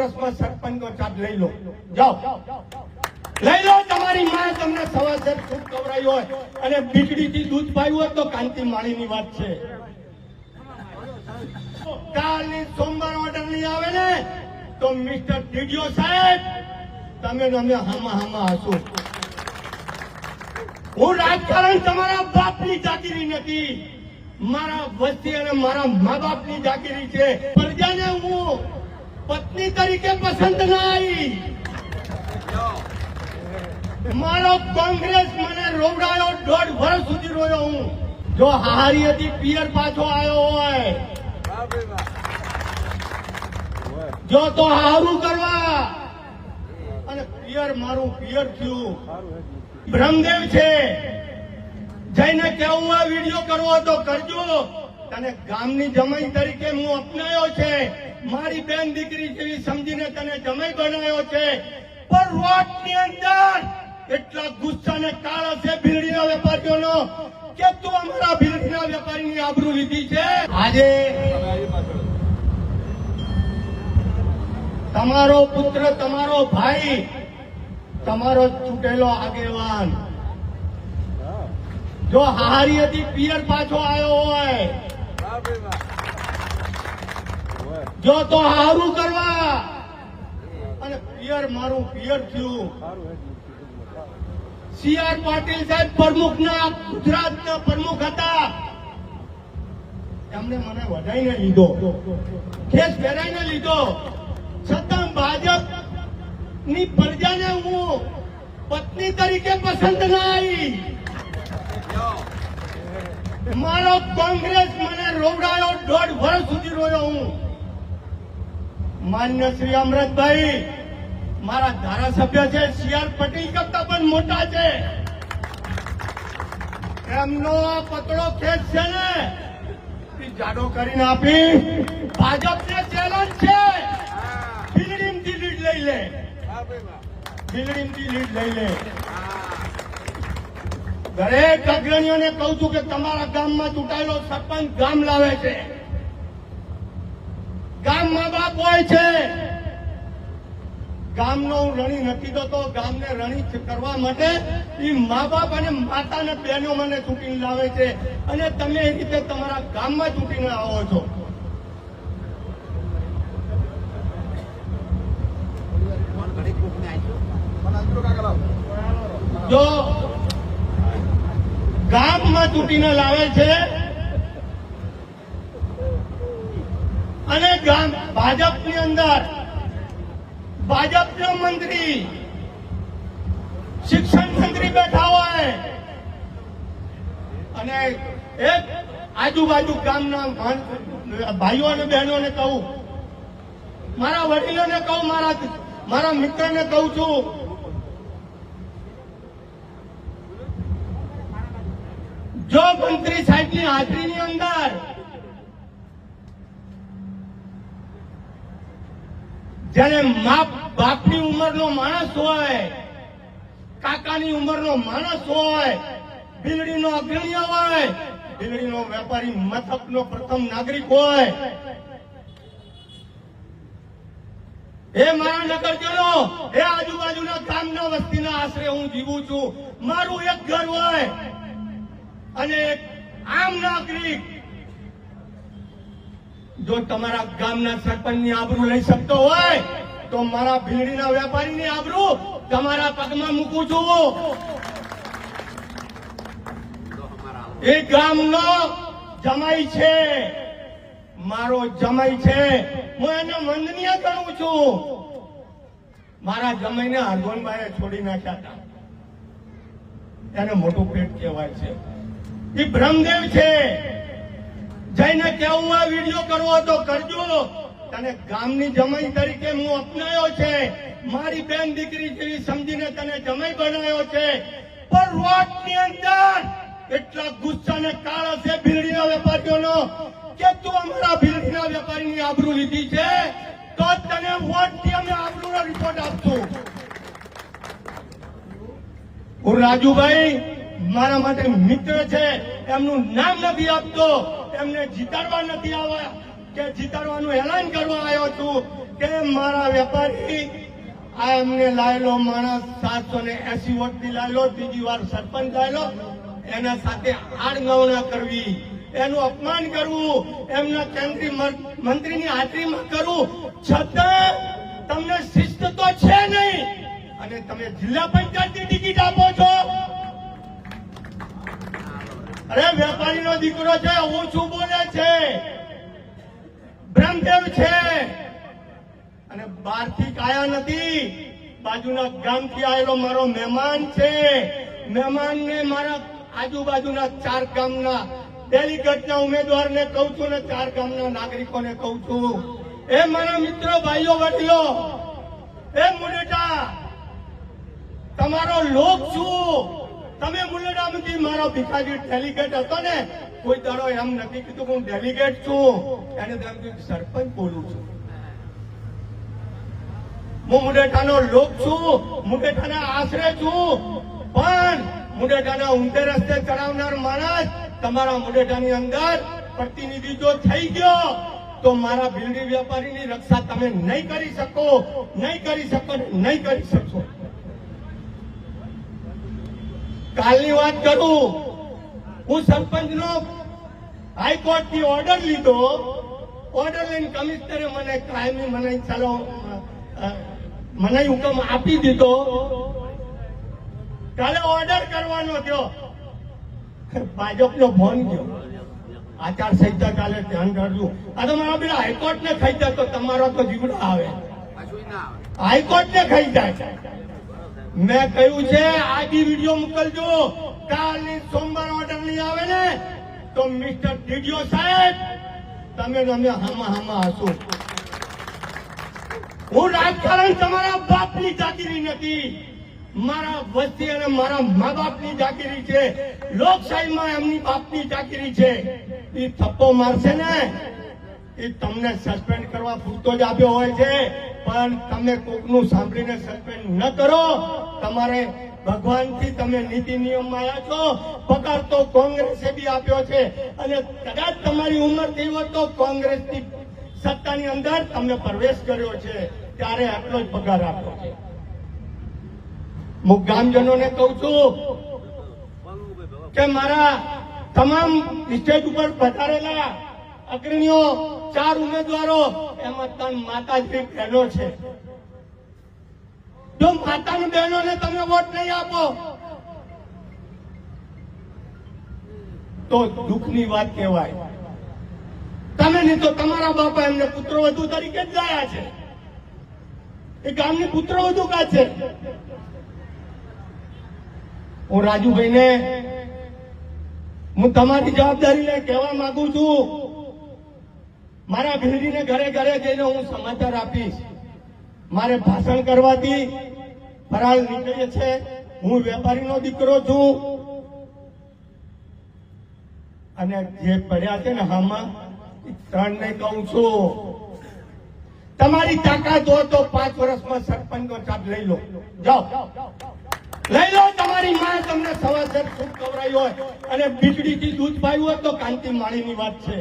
વર્ષમાં સરપંચનો ચાર્જ લઈ લો. જાઓ લઈ લો. તમારી માં તમને સવાસર સૂપ ખવડાવી હોય અને બીજડીથી દૂધ પાયું હોય તો કાંતિ માળીની વાત છે. કાલની સોમવાર ઓર્ડર નહીં આવે ને તો મિસ્ટર ડીડીઓ સાહેબ તમે અમે હામાં હશો. હું રાજકારણ તમારા બાપની જાગીરી નથી, મારા વસ્તી અને મારા મા બાપની જાગીરી છે. પ્રજાને હું પત્ની તરીકે પસંદ ના આવી. મારો કોંગ્રેસ મને રોવડાયો, 1.5 વર્ષ સુધી રોયો હું. જો હારી હતી પિયર પાછો આવ્યો હોય, જો તો હારું કરવા અને પિયર મારું પિયર થયું. બ્રહ્મદેવ છે, જઈને કેવું આ વિડીયો કરવો તો કરજો. તને ગામની જમાઈ તરીકે હું અપનાયો છે, મારી બેન દીકરી જેવી સમજીને તને જમાઈ બનાવ્યો છે. પણ રોડની અંદર એટલા ગુસ્સા ને કાળા છે ભીલડીના વેપારીઓનો કે તું અમારા ભીલડીના વેપારીની આબરૂ લીધી છે. આજે તમારો પુત્ર, તમારો ભાઈ, તમારો ચૂંટેલો આગેવાન જો હારી હતી પિયર પાછો આવ્યો હોય, જો તો હારું કરવા અને પિયર મારું પિયર થયું. CR પાટીલ સાહેબ પ્રમુખના ગુજરાતના પ્રમુખ હતા, એમને મને વધાઈને લીધો, ખેસ પહેરાઈને લીધો. છતાં ભાજપ ની પ્રજાને હું પત્ની તરીકે પસંદ ના આવી. મારો કોંગ્રેસ મને રોવડાયો, 1.5 વર્ષ સુધી રોયો હું. માન્ય શ્રી અમૃતભાઈ મારા ધારાસભ્ય છે, CR પટેલ કરતા પણ મોટા છે. એમનો આ પતળો ખેસ છે ને એ જાડો કરીને આપી ભાજપને ચેલેન્જ છે. ભીલડીમથી લીડ લઈ લે, ભીલડીમથી લીડ લઈ લે. દરેક અગ્રણીઓને કહું છું કે તમારા ગામમાં ચૂંટાયેલો સરપંચ ગામ લાવે છે, ગામમાં બાપ હોય છે. ગામનો હું રણી નથી દોતો, ગામને રણી કરવા માટે એ મા બાપ અને માતા અને બહેનો મને ચૂંટીને લાવે છે અને તમે એ રીતે તમારા ગામમાં ચૂંટીને આવો છો. જો ગામમાં ચૂંટીને લાવે છે અને ગામ ભાજપની અંદર ભાજપના મંત્રી, શિક્ષણ મંત્રી બેઠા હોય અને એક આજુબાજુ ગામના ભાઈઓ અને બહેનોને કહું, મારા વડીલોને કહું, મારા મિત્રને કહું છું, જો મંત્રી સાહેબની હાજરીની અંદર જયારે બાપની ઉંમરનો માણસ હોય, કાકાની ઉંમરનો માણસ હોય, ભીલડીનો અગ્રણી હોય, ભીલડીનો વેપારી મથકનો પ્રથમ નાગરિક હોય, એ મારા નગરજનો, એ આજુબાજુના ગામના વસ્તીના આશરે હું જીવું છું. મારું એક ઘર હોય અને એક આમ નાગરિક જો તમારા ગામના સરપંચની આબરૂ લઈ શકતો હોય તો મારા ભીલડીના વેપારીની આબરૂ તમારા પગમાં મૂકું છું. એ ગામનો જમાઈ છે, મારો જમાઈ છે, હું એને વંદનીય કરું છું. મારા જમાઈને હરગોનભાઈએ છોડી નાખ્યા હતા, એને મોટું પેટ કહેવાય છે. એ બ્રહ્મદેવ છે, જઈને કેવું આ વિડીયો કરવો તો કરજો. તને ગામની જમાઈ તરીકે હું અપનાયો છે, મારી બેન દીકરી જેવી સમજીને તને જમાઈ બનાવ્યો છે. પણ રોડની અંદર એટલા ગુસ્સા ને કાળા છે ભીલડીના વેપારીઓનો કે તું અમારા ભીલડીના વેપારીની આબરૂ લીધી છે તો તને વોટથી અમે આબરૂનો રિપોર્ટ આપશું. હું રાજુભાઈ મારા માટે મિત્ર છે, એમનું નામ નથી આપતો, એમને જીતાડવા નથી કે જીતાડવાનું એલાન કરવા આવ્યો છું કે મારા વેપારી આ એમને લાયેલો માણસ 780 વોટથી લાયેલો, બીજી વાર સરપંચ લાયેલો, એના સાથે આડંગવણા કરવી, એનું અપમાન કરવું, એમના કેન્દ્રીય મંત્રીની હાજરીમાં કરવું, છતાં તમને શિસ્ત તો છે નહીં અને તમે જિલ્લા પંચાયતની ટિકિટ આપો છો. અરે વેપારીનો દીકરો છે, ઓછું બોલે છે, બ્રહ્મદેવ છે અને બહારથી કાયા નથી, બાજુના ગામથી આવેલો મારો મહેમાન છે. મહેમાનને મારા આજુબાજુના 4 ગામના ડેલિગેટના ઉમેદવારને કહું છું ને 4 ગામના નાગરિકોને કહું છું, એ મારા મિત્રો, ભાઈઓ, વડીલો, એ મુલેટા તમારો લોક છું. તમે મુલેટામાંથી મારો ભીખાજી ડેલિગેટ હતો ને, કોઈ દાડો એમ નથી કીધું હું ડેલિગેટ છું, એને સરપંચ બોલું છું. હું મુલેટાનો લોક છું, મુલેટાના આશરે છું, પણ મુલેટાના ઊંધે રસ્તે ચડાવનાર માણસ તમારા મુલેટાની અંદર પ્રતિનિધિ જો થઈ ગયો તો મારા ભીલડી વેપારીની રક્ષા તમે નહીં કરી શકો, નહીં કરી શકો, નહીં કરી શકશો. કાલની વાત કરું, હું સરપંચનો હાઈકોર્ટથી ઓર્ડર લીધો, ઓર્ડર લઈને કમિશનરે મને કાયમી મનાઈ હુકમ આપી દીધો. કાલે ઓર્ડર કરવાનો થયો, ભાજપનો ફોન ગયો, આચારસંહિતા કાલે ધ્યાન કરજો. આ તો મારા પેલા હાઈકોર્ટ ને ખાઈ જાય તો તમારો તો જીવડો આવે, હાઈકોર્ટ ને ખાઈ જાય. મેં કહ્યું છે આજે વિડીયો મોકલજો, કાલની સોમવાર ઓર્ડર નહીં આવે ને તો મિસ્ટર ડીડીઓ સાહેબ તમે અમે હામાં હશો. હું રાજકારણ તમારા બાપની ચાકરી નથી, મારા વસ્તી અને મારા મા બાપની ચાકરી છે, લોકશાહીમાં એમની બાપની ચાકરી છે. એ થપ્પો મારશે ને એ તમને સસ્પેન્ડ કરવા પૂરતો જ આપ્યો હોય છે, પણ તમે કોકનું સાંભળીને સસ્પેન્ડ ન કરો. તમારે ભગવાનથી તમે નીતિ નિયમમાં આવ્યા છો, પગાર તો કોંગ્રેસે બી આપ્યો છે અને કદાચ તમારી ઉંમર થઈ હોય તો કોંગ્રેસની સત્તાની અંદર તમને પ્રવેશ કર્યો છે ત્યારે આટલો જ પગાર આપ્યો છે. હું ગામજનોને કહું છું કે મારા તમામ સ્ટેજ ઉપર પધારેલા અગ્રણીઓ 4 ઉમેદવારો એમાં 3 માતાજી બહેનો છે. જો માતાની બહેનોને તમે વોટ નહીં આપો તો દુઃખની વાત કહેવાય. તમે નહીં તો તમારા બાપા એમને પુત્રવધુ તરીકે જ લાયા છે, એ ગામની પુત્રવધુ કા છે. હું રાજુભાઈને હું તમારી જવાબદારીને કહેવા માંગુ છું, મારા ભીલડીને ઘરે ઘરે જઈને હું સમાચાર આપીશ. મારે ભાષણ કરવાથી ફરાળ નીકળે છે. હું વેપારીનો દીકરો છું અને જે પડ્યા છે ને આમાં 3 ને કહું છું, તમારી તાકાત હોય તો 5 વર્ષમાં સરપંચનો ચાપ લઈ લો, જાઓ લઈ લો. તમારી માં તમને સવાસર સૂપ ખવડાવી હોય અને બીજડીથી દૂધ પાયું હોય તો કાંતિ માળીની વાત છે.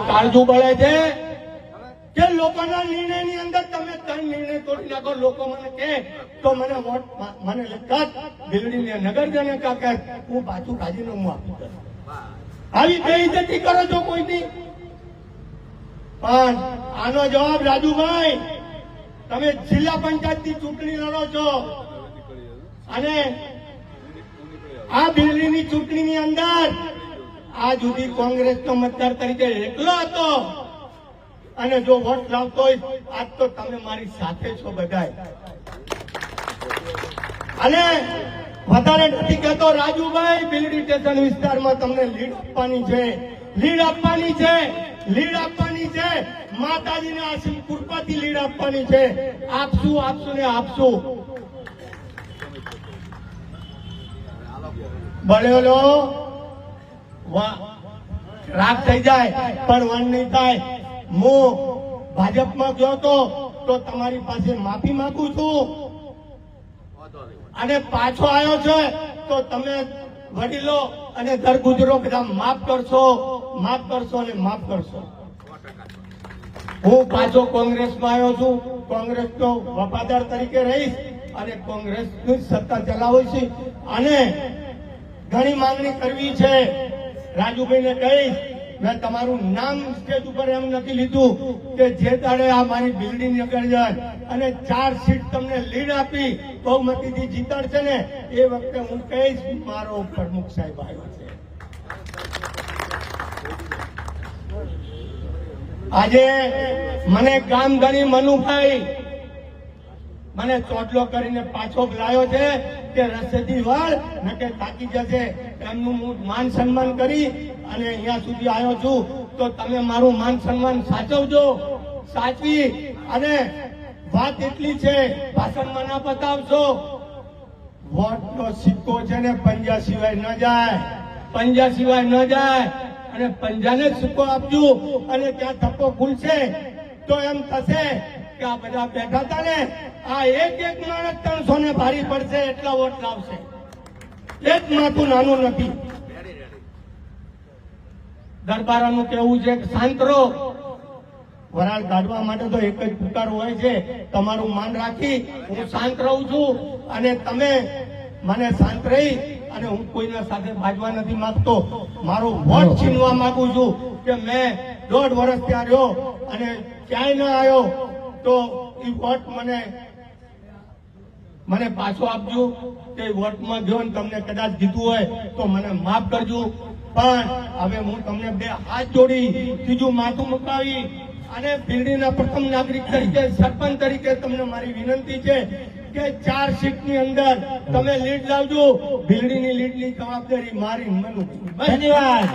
કાળજું બળે છે કે લોકોના નિર્ણયની અંદર તમે 3 નિર્ણય તોડી નાખો. લોકો મને કહે તો મને વોટ મને લેખત ભીલડીને નગરજને કાકે હું પાછું રાજીનામું આપી દઉં. આવી બેઇજ્જતી કરો છો કોઈની. પણ આનો જવાબ રાજુભાઈ, તમે જિલ્લા પંચાયતની ચૂંટણી લડો છો અને આ ભીલડીની ચૂંટણીની અંદર આ સુધી કોંગ્રેસનો મતદાર તરીકે એકલો હતો અને જો વોટ લાવતો હોય આજ તો તમે મારી સાથે છો બધાય. અને વધારે નથી કહેતો રાજુભાઈ, ભીલડી સ્ટેશન વિસ્તારમાં તમને લીડ આપવાની છે, લીડ આપવાની છે, લીડ આપવાની છે. માતાજીને આશીમ કૃપાથી લીડ આપવાની છે. આપશું, આપશું ને આપશું. બળેલો રાગ થઈ જાય પણ વન નહીં થાય. હું ભાજપમાં ગયો તો તમારી પાસે માફી માંગુ છું અને પાછો આવ્યો છે તો તમે વડીલો અને દરગુજરો બધા માફ કરશો. માફ કરશો અને માફ કરશો. હું પાછો કોંગ્રેસમાં આવ્યો છું. કોંગ્રેસનો વફાદાર તરીકે રહીશ અને કોંગ્રેસની સત્તા ચલાવીશ. અને ઘણી માંગણી કરવી છે. રાજુભાઈને કહીશ, મેં તમારું નામ સ્ટેજ ઉપર એમ નથી લીધું કે જે દાડે આ મારી બિલ્ડિંગ નીકળી જાય અને 4 સીટ તમને લીડ આપી બહુમતીથી જીતાડશે ને એ વખતે હું કહીશ મારો પ્રમુખ સાહેબ આવ્યો છે. આજે મને ગામધણી મનુભાઈ મને ચોટલો કરીને પાછો લાવ્યો છે કે રસેથી વાળ નકે થાકી જશે. એમનું હું માન સન્માન કરી અને અહીંયા સુધી આવ્યો છું. તો તમે મારું માન સન્માન સાચવજો. સાચવી અને વાત એટલી છે, ભાષણમાં ના બતાવશો. વોટનો સિક્કો છે ને પંજા સિવાય ન જાય, પંજા સિવાય ન જાય. અને પંજાને જ સિક્કો આપજો અને ત્યાં થપ્પો ખુલશે તો એમ થશે કે આ બધા બેઠા હતા ને આ એક માણસ 300 ને ભારી પડશે એટલા વોટ લાવશે. એક માથું નાનું નથી. દરબારાનું કેવું છે કે શાંત રહો. વરાળ કાઢવા માટે તો એક જ પુકાર હોય છે, તમારું માન રાખી હું શાંત રહું છું અને તમે મને શાંત રહી અને હું કોઈના સાથે ભાજવા નથી માંગતો. મારો વોટ છીનવા માંગુ છું કે મેં 1.5 વર્ષ ત્યાં રહ્યો અને ક્યાંય ન આવ્યો તો એ વોટ મને પાછો આપજો. તે વોટમાં ગયો ને તમને કદાચ જીતવું હોય તો મને માફ કરજો. પણ હવે હું તમને 2 હાથ જોડી ત્રીજું માથું મુકાવી અને બિલ્ડીના પ્રથમ નાગરિક તરીકે સરપંચ તરીકે તમને મારી વિનંતી છે કે 4 સીટની અંદર તમે લીડ લાવજો. બિલ્ડીની લીડની જવાબદારી મારી. ધન્યવાદ.